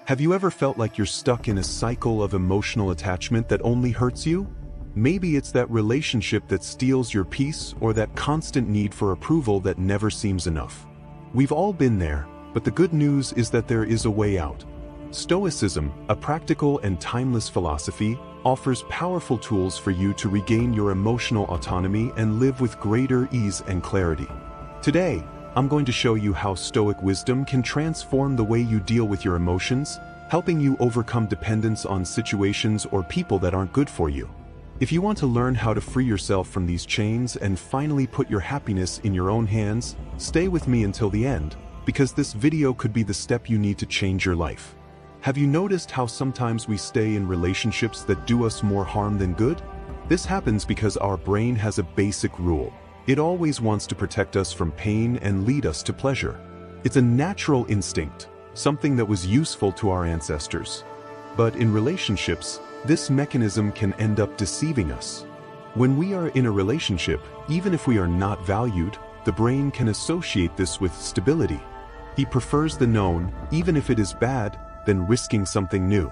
Have you ever felt like you're stuck in a cycle of emotional attachment that only hurts you? Maybe it's that relationship that steals your peace or that constant need for approval that never seems enough. We've all been there, but the good news is that there is a way out. Stoicism, a practical and timeless philosophy, offers powerful tools for you to regain your emotional autonomy and live with greater ease and clarity. Today, I'm going to show you how Stoic wisdom can transform the way you deal with your emotions, helping you overcome dependence on situations or people that aren't good for you. If you want to learn how to free yourself from these chains and finally put your happiness in your own hands, stay with me until the end, because this video could be the step you need to change your life. Have you noticed how sometimes we stay in relationships that do us more harm than good? This happens because our brain has a basic rule. It always wants to protect us from pain and lead us to pleasure. It's a natural instinct, something that was useful to our ancestors. But in relationships, this mechanism can end up deceiving us. When we are in a relationship, even if we are not valued, the brain can associate this with stability. He prefers the known, even if it is bad, than risking something new.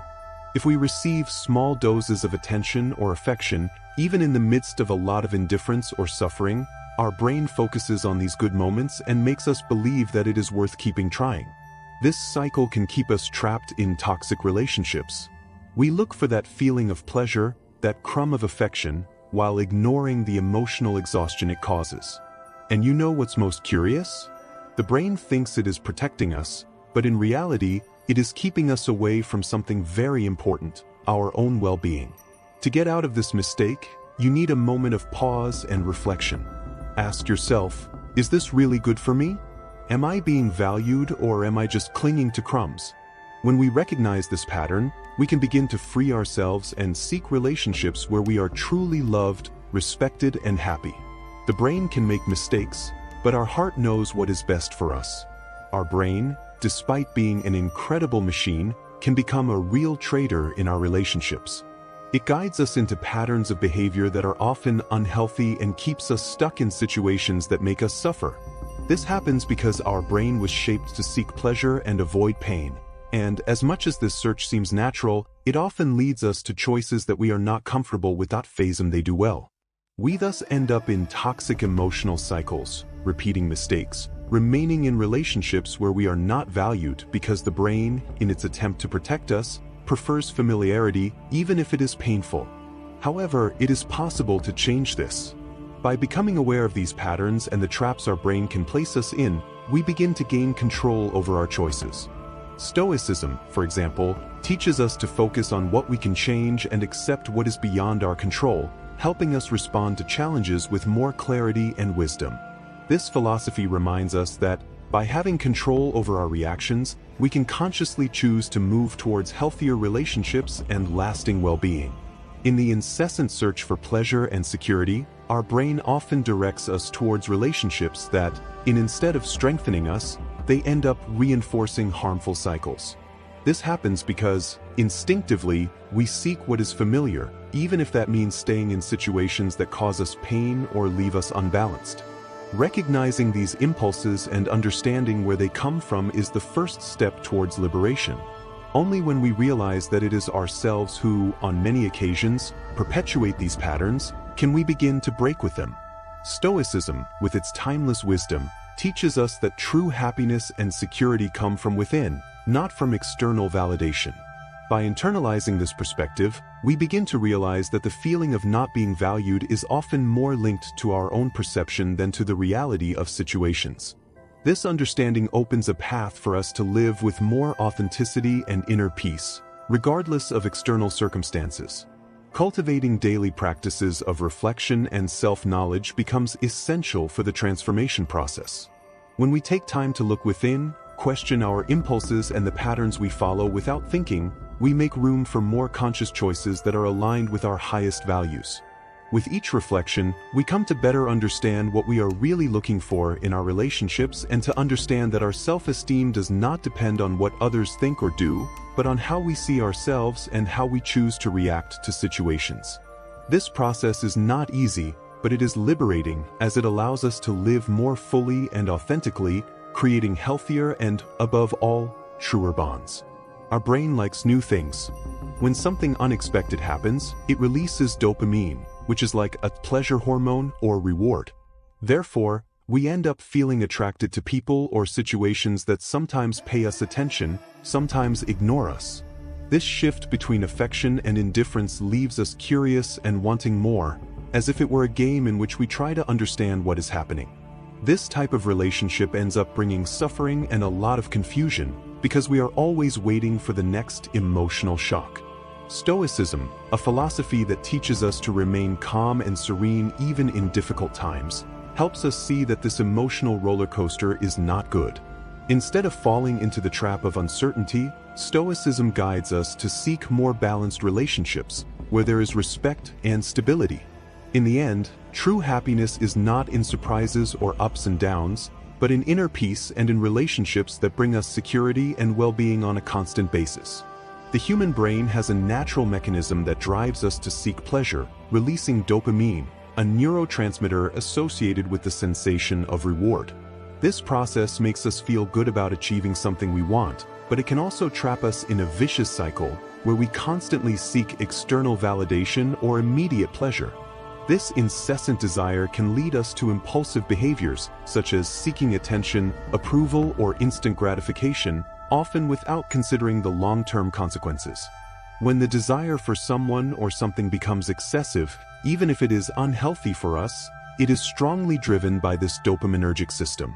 If we receive small doses of attention or affection, even in the midst of a lot of indifference or suffering, our brain focuses on these good moments and makes us believe that it is worth keeping trying. This cycle can keep us trapped in toxic relationships. We look for that feeling of pleasure, that crumb of affection, while ignoring the emotional exhaustion it causes. And you know what's most curious? The brain thinks it is protecting us, but in reality, it is keeping us away from something very important, our own well-being. To get out of this mistake, you need a moment of pause and reflection. Ask yourself, is this really good for me? Am I being valued or am I just clinging to crumbs? When we recognize this pattern, we can begin to free ourselves and seek relationships where we are truly loved, respected, and happy. The brain can make mistakes, but our heart knows what is best for us. Our brain, despite being an incredible machine, can become a real traitor in our relationships. It guides us into patterns of behavior that are often unhealthy and keeps us stuck in situations that make us suffer. This happens because our brain was shaped to seek pleasure and avoid pain. And as much as this search seems natural, it often leads us to choices that we are not comfortable with that phase them they do well. We thus end up in toxic emotional cycles, repeating mistakes, remaining in relationships where we are not valued because the brain, in its attempt to protect us, prefers familiarity even if it is painful. However, it is possible to change this. By becoming aware of these patterns and the traps our brain can place us in, we begin to gain control over our choices. Stoicism, for example, teaches us to focus on what we can change and accept what is beyond our control, helping us respond to challenges with more clarity and wisdom. This philosophy reminds us that, by having control over our reactions, we can consciously choose to move towards healthier relationships and lasting well-being. In the incessant search for pleasure and security, our brain often directs us towards relationships that, instead of strengthening us, they end up reinforcing harmful cycles. This happens because, instinctively, we seek what is familiar, even if that means staying in situations that cause us pain or leave us unbalanced. Recognizing these impulses and understanding where they come from is the first step towards liberation. Only when we realize that it is ourselves who, on many occasions, perpetuate these patterns, can we begin to break with them. Stoicism, with its timeless wisdom, teaches us that true happiness and security come from within, not from external validation. By internalizing this perspective, we begin to realize that the feeling of not being valued is often more linked to our own perception than to the reality of situations. This understanding opens a path for us to live with more authenticity and inner peace, regardless of external circumstances. Cultivating daily practices of reflection and self-knowledge becomes essential for the transformation process. When we take time to look within, question our impulses and the patterns we follow without thinking, we make room for more conscious choices that are aligned with our highest values. With each reflection, we come to better understand what we are really looking for in our relationships and to understand that our self-esteem does not depend on what others think or do, but on how we see ourselves and how we choose to react to situations. This process is not easy, but it is liberating as it allows us to live more fully and authentically, creating healthier and, above all, truer bonds. Our brain likes new things. When something unexpected happens, it releases dopamine, which is like a pleasure hormone or reward. Therefore, we end up feeling attracted to people or situations that sometimes pay us attention, sometimes ignore us. This shift between affection and indifference leaves us curious and wanting more, as if it were a game in which we try to understand what is happening. This type of relationship ends up bringing suffering and a lot of confusion, because we are always waiting for the next emotional shock. Stoicism, a philosophy that teaches us to remain calm and serene even in difficult times, helps us see that this emotional roller coaster is not good. Instead of falling into the trap of uncertainty, Stoicism guides us to seek more balanced relationships, where there is respect and stability. In the end, true happiness is not in surprises or ups and downs, but in inner peace and in relationships that bring us security and well-being on a constant basis. The human brain has a natural mechanism that drives us to seek pleasure, releasing dopamine, a neurotransmitter associated with the sensation of reward. This process makes us feel good about achieving something we want, but it can also trap us in a vicious cycle where we constantly seek external validation or immediate pleasure. This incessant desire can lead us to impulsive behaviors, such as seeking attention, approval, or instant gratification, often without considering the long-term consequences. When the desire for someone or something becomes excessive, even if it is unhealthy for us, it is strongly driven by this dopaminergic system.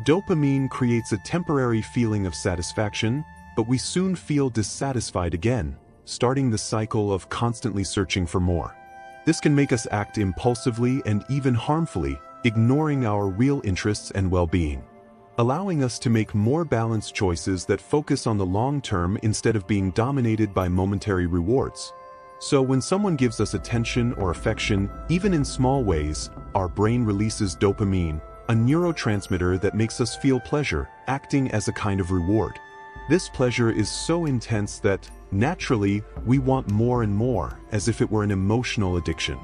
Dopamine creates a temporary feeling of satisfaction, but we soon feel dissatisfied again, starting the cycle of constantly searching for more. This can make us act impulsively and even harmfully, ignoring our real interests and well-being, allowing us to make more balanced choices that focus on the long term instead of being dominated by momentary rewards. So when someone gives us attention or affection, even in small ways, our brain releases dopamine, a neurotransmitter that makes us feel pleasure, acting as a kind of reward. This pleasure is so intense that, naturally, we want more and more, as if it were an emotional addiction.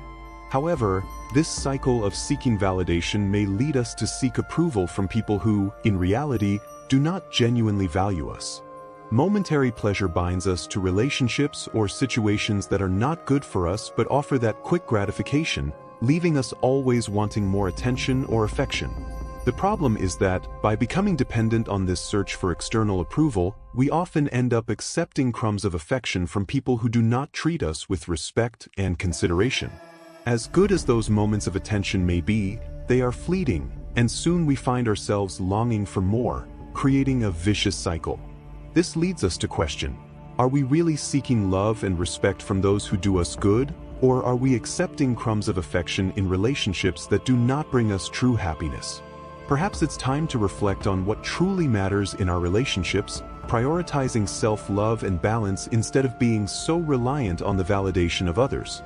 However, this cycle of seeking validation may lead us to seek approval from people who, in reality, do not genuinely value us. Momentary pleasure binds us to relationships or situations that are not good for us but offer that quick gratification, leaving us always wanting more attention or affection. The problem is that, by becoming dependent on this search for external approval, we often end up accepting crumbs of affection from people who do not treat us with respect and consideration. As good as those moments of attention may be, they are fleeting, and soon we find ourselves longing for more, creating a vicious cycle. This leads us to question, are we really seeking love and respect from those who do us good, or are we accepting crumbs of affection in relationships that do not bring us true happiness? Perhaps it's time to reflect on what truly matters in our relationships, prioritizing self-love and balance instead of being so reliant on the validation of others.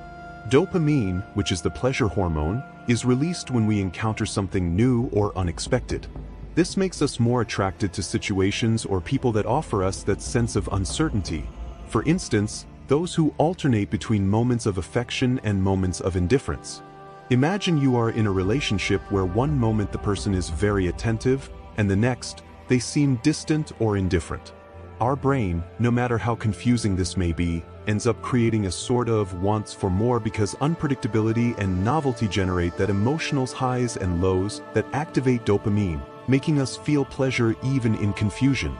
Dopamine, which is the pleasure hormone, is released when we encounter something new or unexpected. This makes us more attracted to situations or people that offer us that sense of uncertainty. For instance, those who alternate between moments of affection and moments of indifference. Imagine you are in a relationship where one moment the person is very attentive, and the next, they seem distant or indifferent. Our brain, no matter how confusing this may be, ends up creating a sort of wants for more because unpredictability and novelty generate that emotional highs and lows that activate dopamine, making us feel pleasure even in confusion.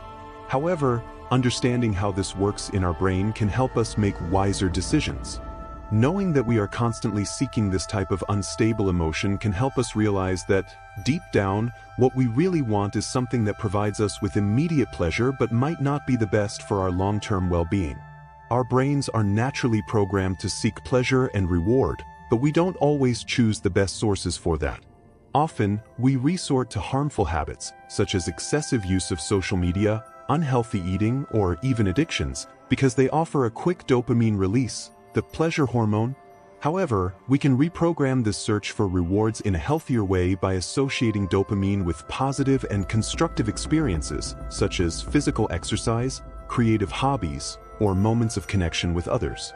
However, understanding how this works in our brain can help us make wiser decisions. Knowing that we are constantly seeking this type of unstable emotion can help us realize that, deep down, what we really want is something that provides us with immediate pleasure but might not be the best for our long-term well-being. Our brains are naturally programmed to seek pleasure and reward, but we don't always choose the best sources for that. Often, we resort to harmful habits, such as excessive use of social media, unhealthy eating, or even addictions, because they offer a quick dopamine release, the pleasure hormone. However, we can reprogram this search for rewards in a healthier way by associating dopamine with positive and constructive experiences, such as physical exercise, creative hobbies, or moments of connection with others.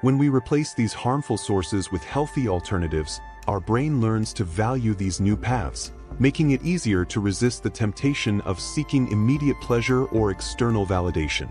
When we replace these harmful sources with healthy alternatives, our brain learns to value these new paths, making it easier to resist the temptation of seeking immediate pleasure or external validation.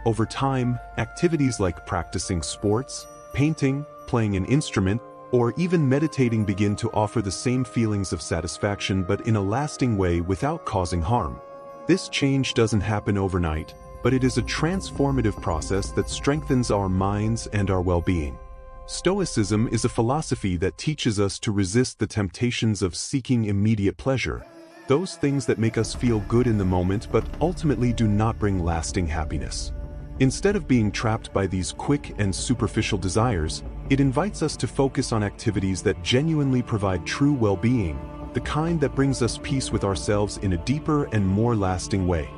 Over time, activities like practicing sports, painting, playing an instrument, or even meditating begin to offer the same feelings of satisfaction but in a lasting way without causing harm. This change doesn't happen overnight, but it is a transformative process that strengthens our minds and our well-being. Stoicism is a philosophy that teaches us to resist the temptations of seeking immediate pleasure, those things that make us feel good in the moment but ultimately do not bring lasting happiness. Instead of being trapped by these quick and superficial desires, it invites us to focus on activities that genuinely provide true well-being, the kind that brings us peace with ourselves in a deeper and more lasting way.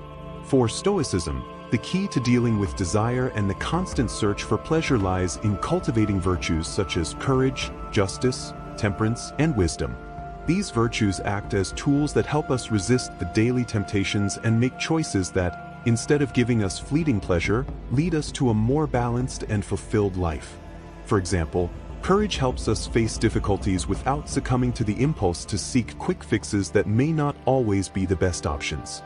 For Stoicism, the key to dealing with desire and the constant search for pleasure lies in cultivating virtues such as courage, justice, temperance, and wisdom. These virtues act as tools that help us resist the daily temptations and make choices that, instead of giving us fleeting pleasure, lead us to a more balanced and fulfilled life. For example, courage helps us face difficulties without succumbing to the impulse to seek quick fixes that may not always be the best options.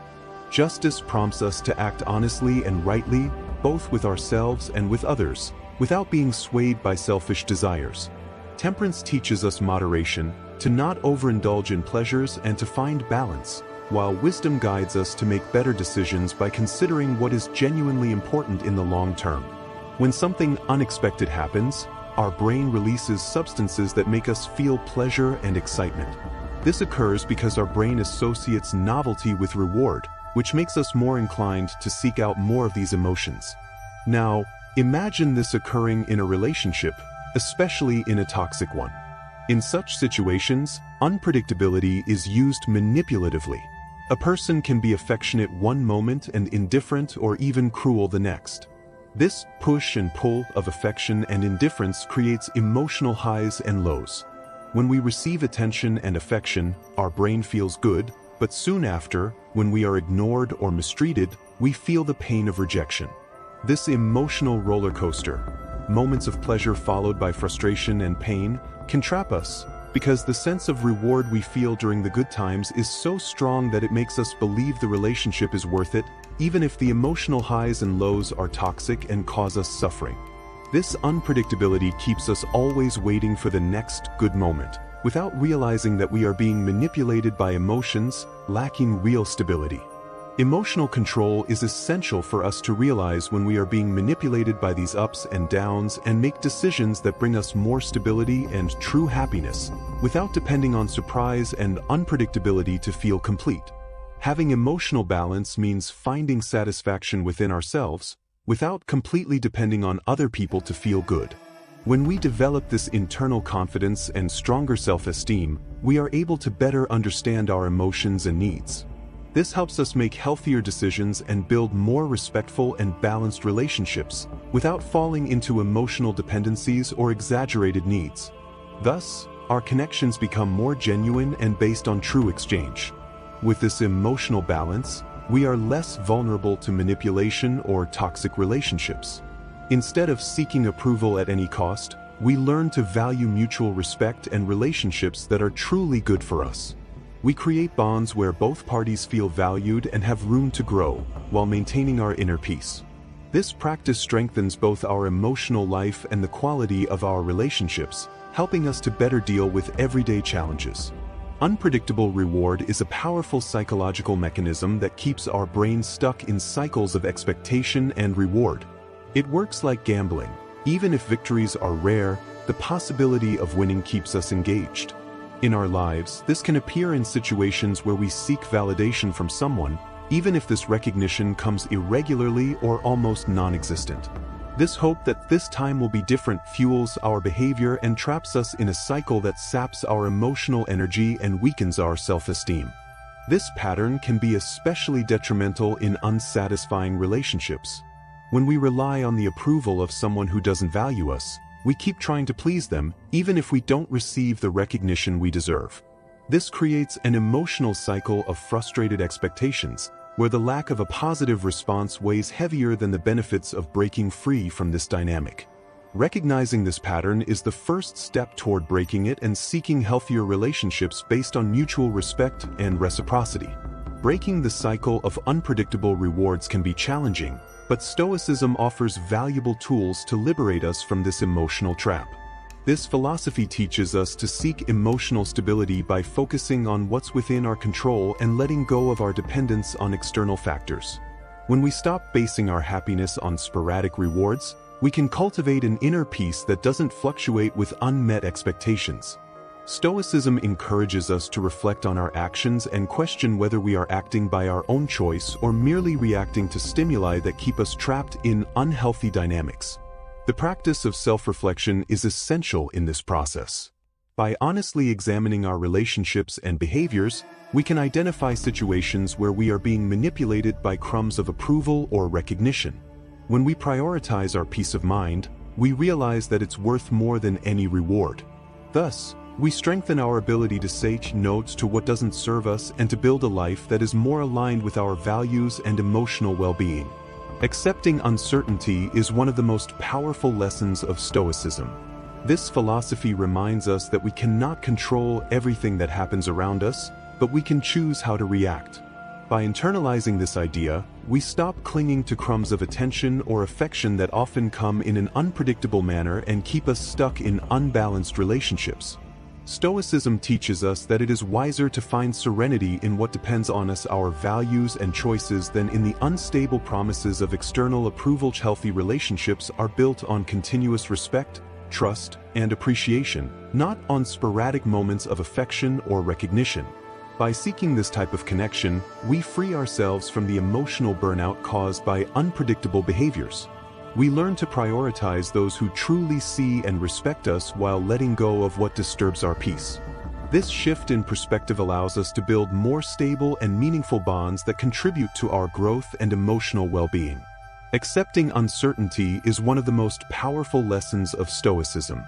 Justice prompts us to act honestly and rightly, both with ourselves and with others, without being swayed by selfish desires. Temperance teaches us moderation, to not overindulge in pleasures and to find balance, while wisdom guides us to make better decisions by considering what is genuinely important in the long term. When something unexpected happens, our brain releases substances that make us feel pleasure and excitement. This occurs because our brain associates novelty with reward, which makes us more inclined to seek out more of these emotions. Now, imagine this occurring in a relationship, especially in a toxic one. In such situations, unpredictability is used manipulatively. A person can be affectionate one moment and indifferent or even cruel the next. This push and pull of affection and indifference creates emotional highs and lows. When we receive attention and affection, our brain feels good, but soon after, when we are ignored or mistreated, we feel the pain of rejection. This emotional roller coaster, moments of pleasure followed by frustration and pain, can trap us, because the sense of reward we feel during the good times is so strong that it makes us believe the relationship is worth it, even if the emotional highs and lows are toxic and cause us suffering. This unpredictability keeps us always waiting for the next good moment, without realizing that we are being manipulated by emotions, lacking real stability. Emotional control is essential for us to realize when we are being manipulated by these ups and downs and make decisions that bring us more stability and true happiness, without depending on surprise and unpredictability to feel complete. Having emotional balance means finding satisfaction within ourselves, without completely depending on other people to feel good. When we develop this internal confidence and stronger self-esteem, we are able to better understand our emotions and needs. This helps us make healthier decisions and build more respectful and balanced relationships, without falling into emotional dependencies or exaggerated needs. Thus, our connections become more genuine and based on true exchange. With this emotional balance, we are less vulnerable to manipulation or toxic relationships. Instead of seeking approval at any cost, we learn to value mutual respect and relationships that are truly good for us. We create bonds where both parties feel valued and have room to grow, while maintaining our inner peace. This practice strengthens both our emotional life and the quality of our relationships, helping us to better deal with everyday challenges. Unpredictable reward is a powerful psychological mechanism that keeps our brain stuck in cycles of expectation and reward. It works like gambling. Even if victories are rare, the possibility of winning keeps us engaged. In our lives, this can appear in situations where we seek validation from someone, even if this recognition comes irregularly or almost non-existent. This hope that this time will be different fuels our behavior and traps us in a cycle that saps our emotional energy and weakens our self-esteem. This pattern can be especially detrimental in unsatisfying relationships. When we rely on the approval of someone who doesn't value us, we keep trying to please them, even if we don't receive the recognition we deserve. This creates an emotional cycle of frustrated expectations, where the lack of a positive response weighs heavier than the benefits of breaking free from this dynamic. Recognizing this pattern is the first step toward breaking it and seeking healthier relationships based on mutual respect and reciprocity. Breaking the cycle of unpredictable rewards can be challenging, But Stoicism offers valuable tools to liberate us from this emotional trap. This philosophy teaches us to seek emotional stability by focusing on what's within our control and letting go of our dependence on external factors. When we stop basing our happiness on sporadic rewards, we can cultivate an inner peace that doesn't fluctuate with unmet expectations. Stoicism encourages us to reflect on our actions and question whether we are acting by our own choice or merely reacting to stimuli that keep us trapped in unhealthy dynamics. The practice of self-reflection is essential in this process. By honestly examining our relationships and behaviors, we can identify situations where we are being manipulated by crumbs of approval or recognition. When we prioritize our peace of mind, we realize that it's worth more than any reward. Thus, we strengthen our ability to say no to what doesn't serve us and to build a life that is more aligned with our values and emotional well-being. Accepting uncertainty is one of the most powerful lessons of Stoicism. This philosophy reminds us that we cannot control everything that happens around us, but we can choose how to react. By internalizing this idea, we stop clinging to crumbs of attention or affection that often come in an unpredictable manner and keep us stuck in unbalanced relationships. Stoicism teaches us that it is wiser to find serenity in what depends on us, our values and choices, than in the unstable promises of external approval. Healthy relationships are built on continuous respect, trust, and appreciation, not on sporadic moments of affection or recognition. By seeking this type of connection, we free ourselves from the emotional burnout caused by unpredictable behaviors. We learn to prioritize those who truly see and respect us while letting go of what disturbs our peace. This shift in perspective allows us to build more stable and meaningful bonds that contribute to our growth and emotional well-being. Accepting uncertainty is one of the most powerful lessons of Stoicism.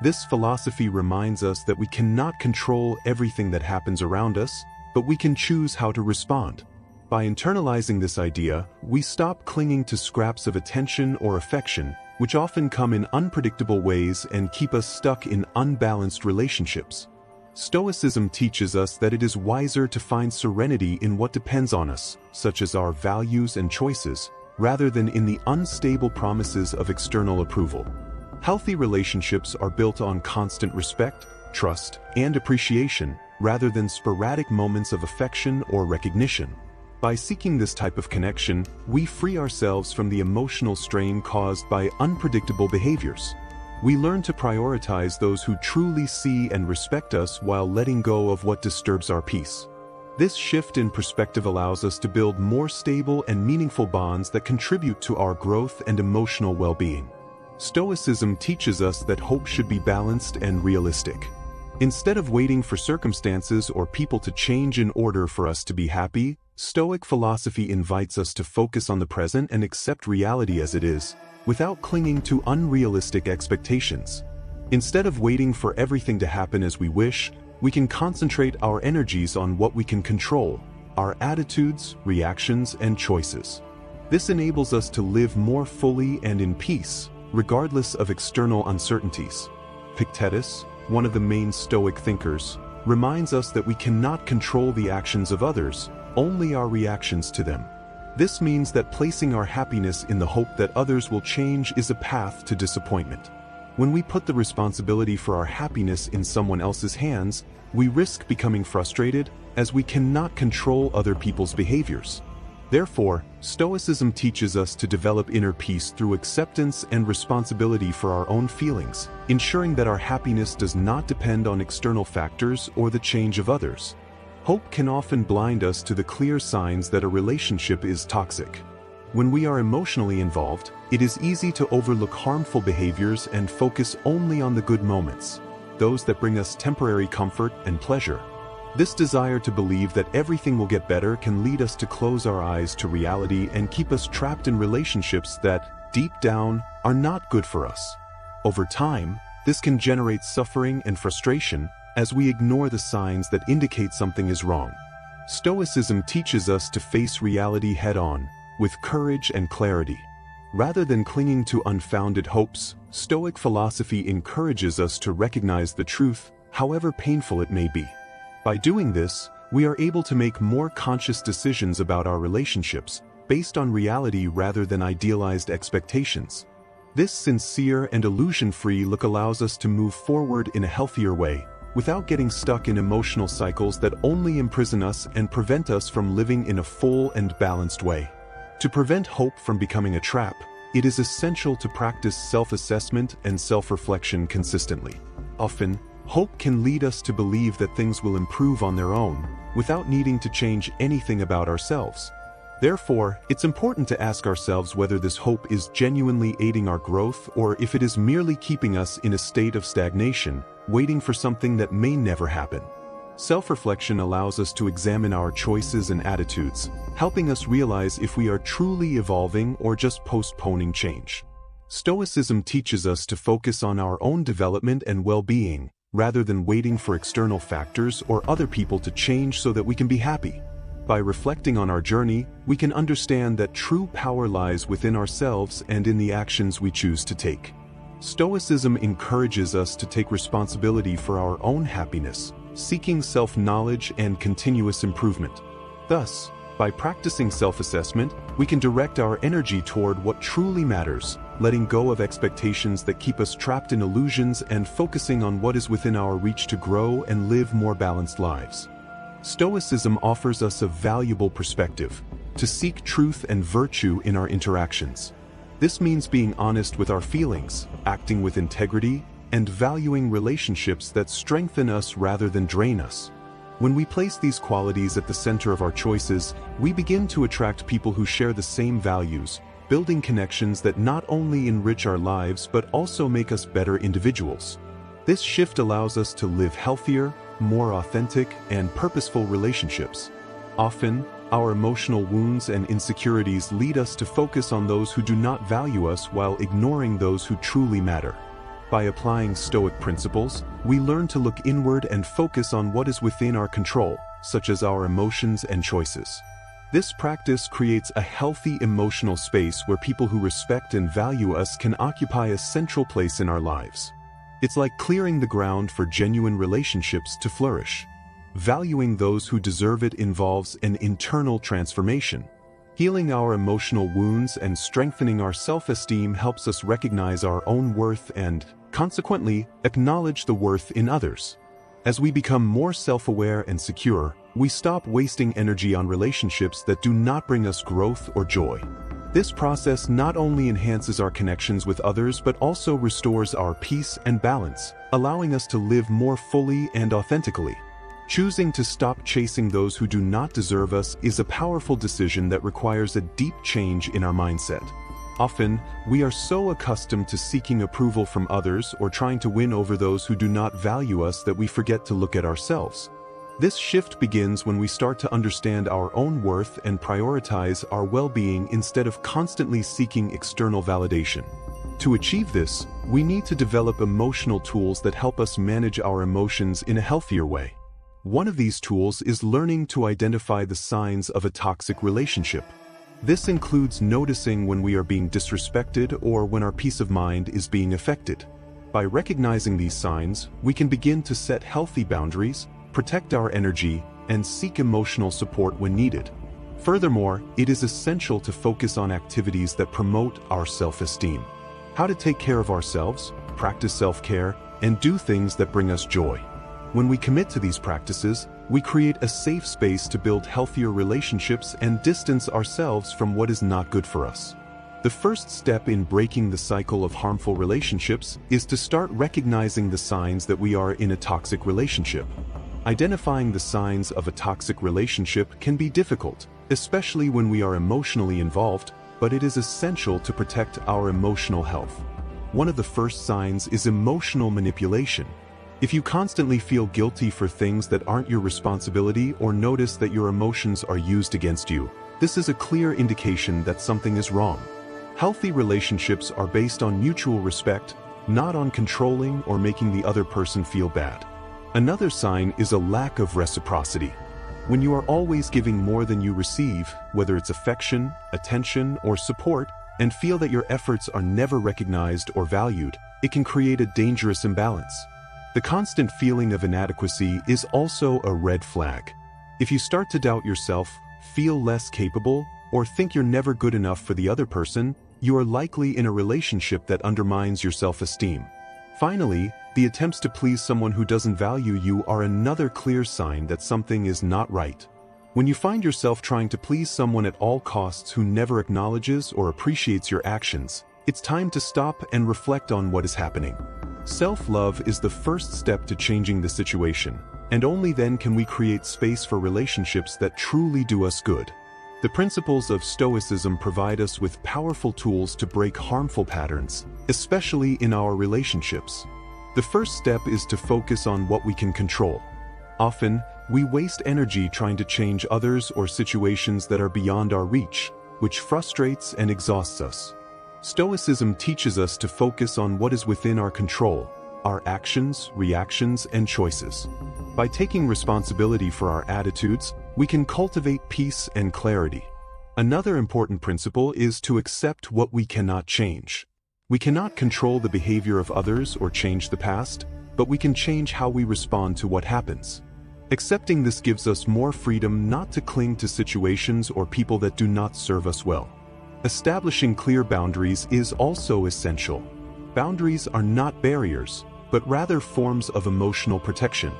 This philosophy reminds us that we cannot control everything that happens around us, but we can choose how to respond. By internalizing this idea, we stop clinging to scraps of attention or affection, which often come in unpredictable ways and keep us stuck in unbalanced relationships. Stoicism teaches us that it is wiser to find serenity in what depends on us, such as our values and choices, rather than in the unstable promises of external approval. Healthy relationships are built on constant respect, trust, and appreciation, rather than sporadic moments of affection or recognition. By seeking this type of connection, we free ourselves from the emotional strain caused by unpredictable behaviors. We learn to prioritize those who truly see and respect us while letting go of what disturbs our peace. This shift in perspective allows us to build more stable and meaningful bonds that contribute to our growth and emotional well-being. Stoicism teaches us that hope should be balanced and realistic. Instead of waiting for circumstances or people to change in order for us to be happy, Stoic philosophy invites us to focus on the present and accept reality as it is, without clinging to unrealistic expectations. Instead of waiting for everything to happen as we wish, we can concentrate our energies on what we can control, our attitudes, reactions, and choices. This enables us to live more fully and in peace, regardless of external uncertainties. Epictetus, one of the main Stoic thinkers, reminds us that we cannot control the actions of others, only our reactions to them. This means that placing our happiness in the hope that others will change is a path to disappointment. When we put the responsibility for our happiness in someone else's hands, we risk becoming frustrated, as we cannot control other people's behaviors. Therefore, Stoicism teaches us to develop inner peace through acceptance and responsibility for our own feelings, ensuring that our happiness does not depend on external factors or the change of others. Hope can often blind us to the clear signs that a relationship is toxic. When we are emotionally involved, it is easy to overlook harmful behaviors and focus only on the good moments, those that bring us temporary comfort and pleasure. This desire to believe that everything will get better can lead us to close our eyes to reality and keep us trapped in relationships that, deep down, are not good for us. Over time, this can generate suffering and frustration as we ignore the signs that indicate something is wrong. Stoicism teaches us to face reality head-on, with courage and clarity. Rather than clinging to unfounded hopes, Stoic philosophy encourages us to recognize the truth, however painful it may be. By doing this, we are able to make more conscious decisions about our relationships, based on reality rather than idealized expectations. This sincere and illusion-free look allows us to move forward in a healthier way, without getting stuck in emotional cycles that only imprison us and prevent us from living in a full and balanced way. To prevent hope from becoming a trap, it is essential to practice self-assessment and self-reflection consistently. Often, hope can lead us to believe that things will improve on their own, without needing to change anything about ourselves. Therefore, it's important to ask ourselves whether this hope is genuinely aiding our growth or if it is merely keeping us in a state of stagnation, waiting for something that may never happen. Self-reflection allows us to examine our choices and attitudes, helping us realize if we are truly evolving or just postponing change. Stoicism teaches us to focus on our own development and well-being, rather than waiting for external factors or other people to change so that we can be happy. By reflecting on our journey, we can understand that true power lies within ourselves and in the actions we choose to take. Stoicism encourages us to take responsibility for our own happiness, seeking self-knowledge and continuous improvement. Thus, by practicing self-assessment, we can direct our energy toward what truly matters, letting go of expectations that keep us trapped in illusions and focusing on what is within our reach to grow and live more balanced lives. Stoicism offers us a valuable perspective, to seek truth and virtue in our interactions. This means being honest with our feelings, acting with integrity, and valuing relationships that strengthen us rather than drain us. When we place these qualities at the center of our choices, we begin to attract people who share the same values, building connections that not only enrich our lives but also make us better individuals. This shift allows us to live healthier, more authentic, and purposeful relationships. Often, our emotional wounds and insecurities lead us to focus on those who do not value us while ignoring those who truly matter. By applying Stoic principles, we learn to look inward and focus on what is within our control, such as our emotions and choices. This practice creates a healthy emotional space where people who respect and value us can occupy a central place in our lives. It's like clearing the ground for genuine relationships to flourish. Valuing those who deserve it involves an internal transformation. Healing our emotional wounds and strengthening our self-esteem helps us recognize our own worth and, consequently, acknowledge the worth in others. As we become more self-aware and secure, we stop wasting energy on relationships that do not bring us growth or joy. This process not only enhances our connections with others but also restores our peace and balance, allowing us to live more fully and authentically. Choosing to stop chasing those who do not deserve us is a powerful decision that requires a deep change in our mindset. Often, we are so accustomed to seeking approval from others or trying to win over those who do not value us that we forget to look at ourselves. This shift begins when we start to understand our own worth and prioritize our well-being instead of constantly seeking external validation. To achieve this, we need to develop emotional tools that help us manage our emotions in a healthier way. One of these tools is learning to identify the signs of a toxic relationship. This includes noticing when we are being disrespected or when our peace of mind is being affected. By recognizing these signs, we can begin to set healthy boundaries, protect our energy, and seek emotional support when needed. Furthermore, it is essential to focus on activities that promote our self-esteem. How to take care of ourselves, practice self-care, and do things that bring us joy. When we commit to these practices, we create a safe space to build healthier relationships and distance ourselves from what is not good for us. The first step in breaking the cycle of harmful relationships is to start recognizing the signs that we are in a toxic relationship. Identifying the signs of a toxic relationship can be difficult, especially when we are emotionally involved, but it is essential to protect our emotional health. One of the first signs is emotional manipulation. If you constantly feel guilty for things that aren't your responsibility or notice that your emotions are used against you, this is a clear indication that something is wrong. Healthy relationships are based on mutual respect, not on controlling or making the other person feel bad. Another sign is a lack of reciprocity. When you are always giving more than you receive, whether it's affection, attention, or support, and feel that your efforts are never recognized or valued, it can create a dangerous imbalance. The constant feeling of inadequacy is also a red flag. If you start to doubt yourself, feel less capable, or think you're never good enough for the other person, you are likely in a relationship that undermines your self-esteem. Finally, the attempts to please someone who doesn't value you are another clear sign that something is not right. When you find yourself trying to please someone at all costs who never acknowledges or appreciates your actions, it's time to stop and reflect on what is happening. Self-love is the first step to changing the situation, and only then can we create space for relationships that truly do us good. The principles of Stoicism provide us with powerful tools to break harmful patterns, especially in our relationships. The first step is to focus on what we can control. Often, we waste energy trying to change others or situations that are beyond our reach, which frustrates and exhausts us. Stoicism teaches us to focus on what is within our control, our actions, reactions, and choices. By taking responsibility for our attitudes, we can cultivate peace and clarity. Another important principle is to accept what we cannot change. We cannot control the behavior of others or change the past, but we can change how we respond to what happens. Accepting this gives us more freedom not to cling to situations or people that do not serve us well. Establishing clear boundaries is also essential. Boundaries are not barriers, but rather forms of emotional protection.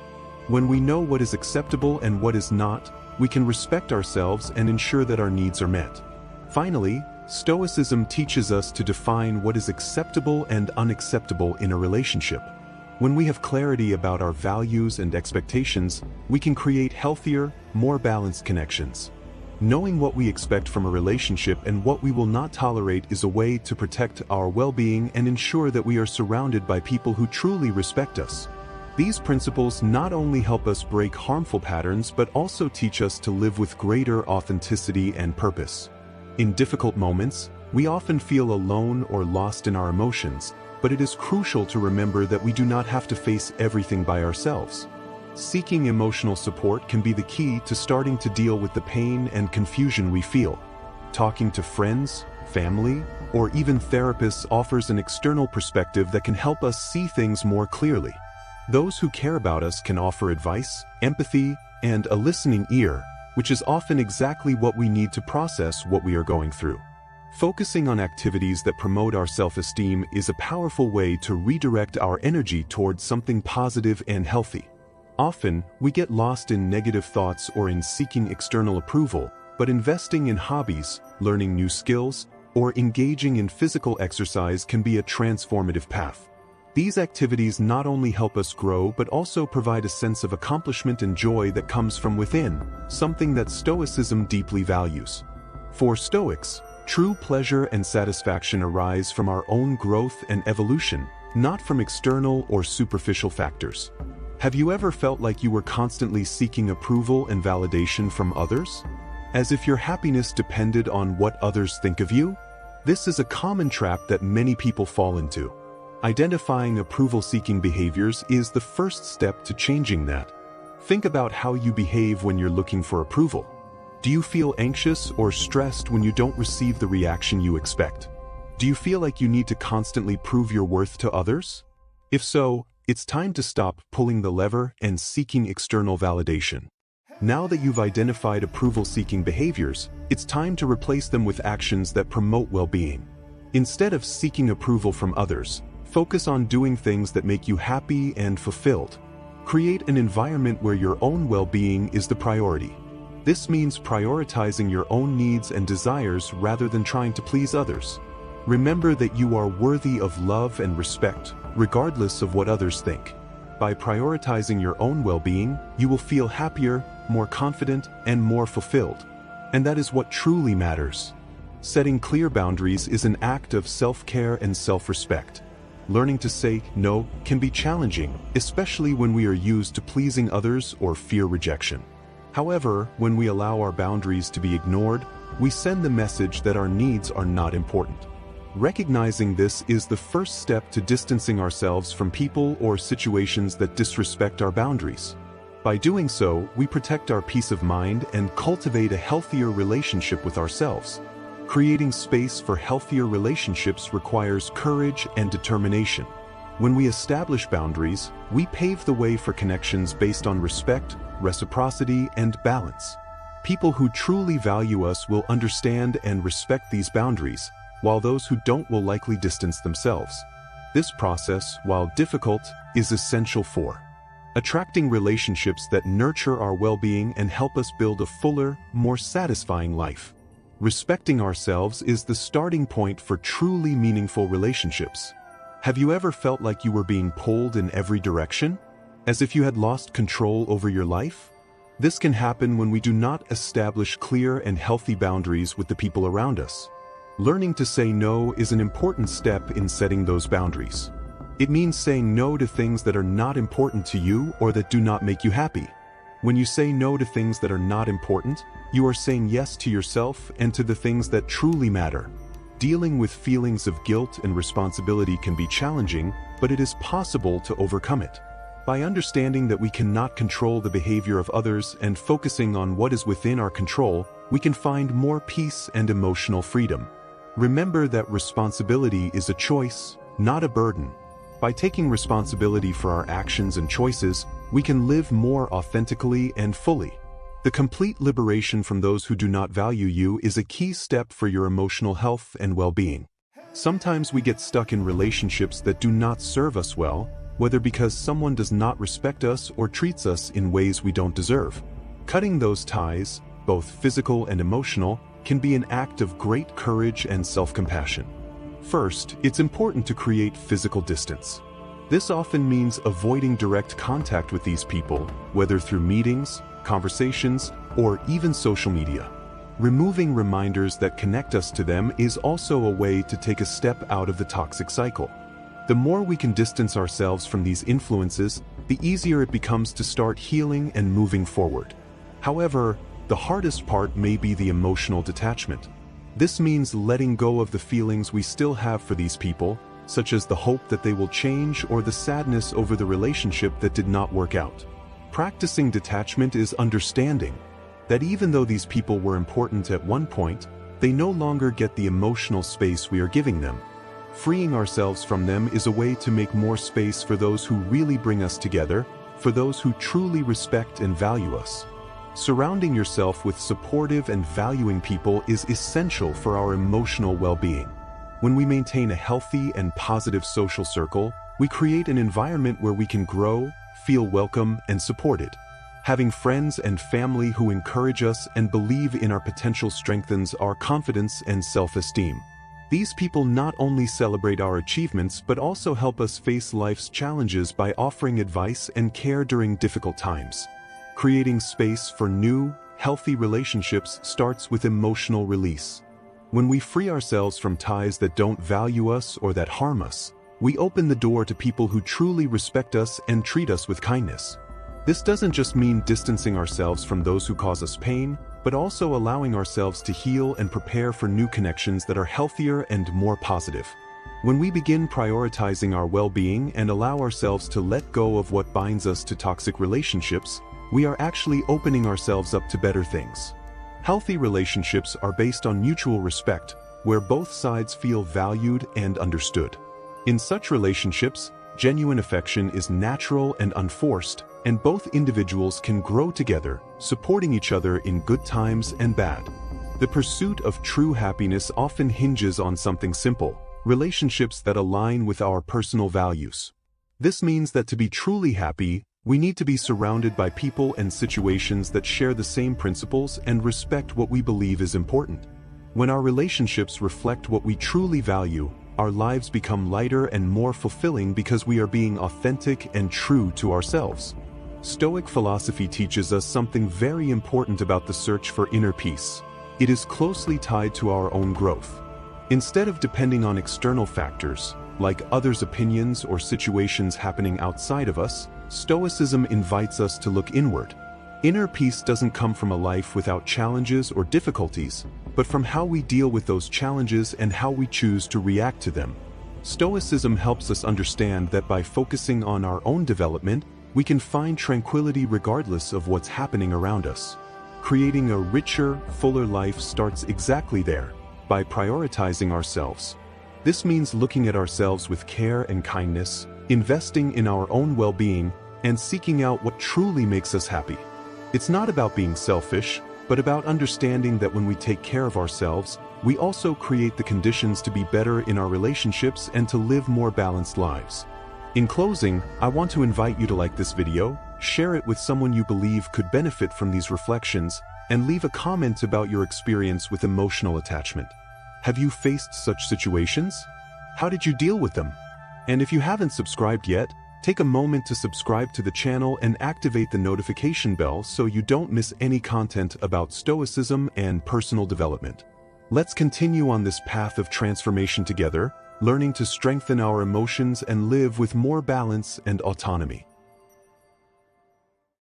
When we know what is acceptable and what is not, we can respect ourselves and ensure that our needs are met. Finally, Stoicism teaches us to define what is acceptable and unacceptable in a relationship. When we have clarity about our values and expectations, we can create healthier, more balanced connections. Knowing what we expect from a relationship and what we will not tolerate is a way to protect our well-being and ensure that we are surrounded by people who truly respect us. These principles not only help us break harmful patterns but also teach us to live with greater authenticity and purpose. In difficult moments, we often feel alone or lost in our emotions, but it is crucial to remember that we do not have to face everything by ourselves. Seeking emotional support can be the key to starting to deal with the pain and confusion we feel. Talking to friends, family, or even therapists offers an external perspective that can help us see things more clearly. Those who care about us can offer advice, empathy, and a listening ear, which is often exactly what we need to process what we are going through. Focusing on activities that promote our self-esteem is a powerful way to redirect our energy towards something positive and healthy. Often, we get lost in negative thoughts or in seeking external approval, but investing in hobbies, learning new skills, or engaging in physical exercise can be a transformative path. These activities not only help us grow but also provide a sense of accomplishment and joy that comes from within, something that Stoicism deeply values. For Stoics, true pleasure and satisfaction arise from our own growth and evolution, not from external or superficial factors. Have you ever felt like you were constantly seeking approval and validation from others? As if your happiness depended on what others think of you? This is a common trap that many people fall into. Identifying approval-seeking behaviors is the first step to changing that. Think about how you behave when you're looking for approval. Do you feel anxious or stressed when you don't receive the reaction you expect? Do you feel like you need to constantly prove your worth to others? If so, it's time to stop pulling the lever and seeking external validation. Now that you've identified approval-seeking behaviors, it's time to replace them with actions that promote well-being. Instead of seeking approval from others, focus on doing things that make you happy and fulfilled. Create an environment where your own well-being is the priority. This means prioritizing your own needs and desires rather than trying to please others. Remember that you are worthy of love and respect, regardless of what others think. By prioritizing your own well-being, you will feel happier, more confident, and more fulfilled. And that is what truly matters. Setting clear boundaries is an act of self-care and self-respect. Learning to say no can be challenging, especially when we are used to pleasing others or fear rejection. However, when we allow our boundaries to be ignored, we send the message that our needs are not important. Recognizing this is the first step to distancing ourselves from people or situations that disrespect our boundaries. By doing so, we protect our peace of mind and cultivate a healthier relationship with ourselves. Creating space for healthier relationships requires courage and determination. When we establish boundaries, we pave the way for connections based on respect, reciprocity, and balance. People who truly value us will understand and respect these boundaries, while those who don't will likely distance themselves. This process, while difficult, is essential for attracting relationships that nurture our well-being and help us build a fuller, more satisfying life. Respecting ourselves is the starting point for truly meaningful relationships. Have you ever felt like you were being pulled in every direction? As if you had lost control over your life? This can happen when we do not establish clear and healthy boundaries with the people around us. Learning to say no is an important step in setting those boundaries. It means saying no to things that are not important to you or that do not make you happy. When you say no to things that are not important, you are saying yes to yourself and to the things that truly matter. Dealing with feelings of guilt and responsibility can be challenging, but it is possible to overcome it. By understanding that we cannot control the behavior of others and focusing on what is within our control, we can find more peace and emotional freedom. Remember that responsibility is a choice, not a burden. By taking responsibility for our actions and choices, we can live more authentically and fully. The complete liberation from those who do not value you is a key step for your emotional health and well-being. Sometimes we get stuck in relationships that do not serve us well, whether because someone does not respect us or treats us in ways we don't deserve. Cutting those ties, both physical and emotional, can be an act of great courage and self-compassion. First, it's important to create physical distance. This often means avoiding direct contact with these people, whether through meetings, conversations, or even social media. Removing reminders that connect us to them is also a way to take a step out of the toxic cycle. The more we can distance ourselves from these influences, the easier it becomes to start healing and moving forward. However, the hardest part may be the emotional detachment. This means letting go of the feelings we still have for these people, such as the hope that they will change or the sadness over the relationship that did not work out. Practicing detachment is understanding that even though these people were important at one point, they no longer get the emotional space we are giving them. Freeing ourselves from them is a way to make more space for those who really bring us together, for those who truly respect and value us. Surrounding yourself with supportive and valuing people is essential for our emotional well-being. When we maintain a healthy and positive social circle, we create an environment where we can grow, feel welcome, and supported. Having friends and family who encourage us and believe in our potential strengthens our confidence and self-esteem. These people not only celebrate our achievements but also help us face life's challenges by offering advice and care during difficult times. Creating space for new, healthy relationships starts with emotional release. When we free ourselves from ties that don't value us or that harm us, we open the door to people who truly respect us and treat us with kindness. This doesn't just mean distancing ourselves from those who cause us pain, but also allowing ourselves to heal and prepare for new connections that are healthier and more positive. When we begin prioritizing our well-being and allow ourselves to let go of what binds us to toxic relationships, we are actually opening ourselves up to better things. Healthy relationships are based on mutual respect, where both sides feel valued and understood. In such relationships, genuine affection is natural and unforced, and both individuals can grow together, supporting each other in good times and bad. The pursuit of true happiness often hinges on something simple: relationships that align with our personal values. This means that to be truly happy, we need to be surrounded by people and situations that share the same principles and respect what we believe is important. When our relationships reflect what we truly value, our lives become lighter and more fulfilling because we are being authentic and true to ourselves. Stoic philosophy teaches us something very important about the search for inner peace. It is closely tied to our own growth. Instead of depending on external factors, like others' opinions or situations happening outside of us, Stoicism invites us to look inward. Inner peace doesn't come from a life without challenges or difficulties, but from how we deal with those challenges and how we choose to react to them. Stoicism helps us understand that by focusing on our own development, we can find tranquility regardless of what's happening around us. Creating a richer, fuller life starts exactly there, by prioritizing ourselves. This means looking at ourselves with care and kindness, investing in our own well-being, and seeking out what truly makes us happy. It's not about being selfish, but about understanding that when we take care of ourselves, we also create the conditions to be better in our relationships and to live more balanced lives. In closing, I want to invite you to like this video, share it with someone you believe could benefit from these reflections, and leave a comment about your experience with emotional attachment. Have you faced such situations? How did you deal with them? And if you haven't subscribed yet, take a moment to subscribe to the channel and activate the notification bell so you don't miss any content about Stoicism and personal development. Let's continue on this path of transformation together, learning to strengthen our emotions and live with more balance and autonomy.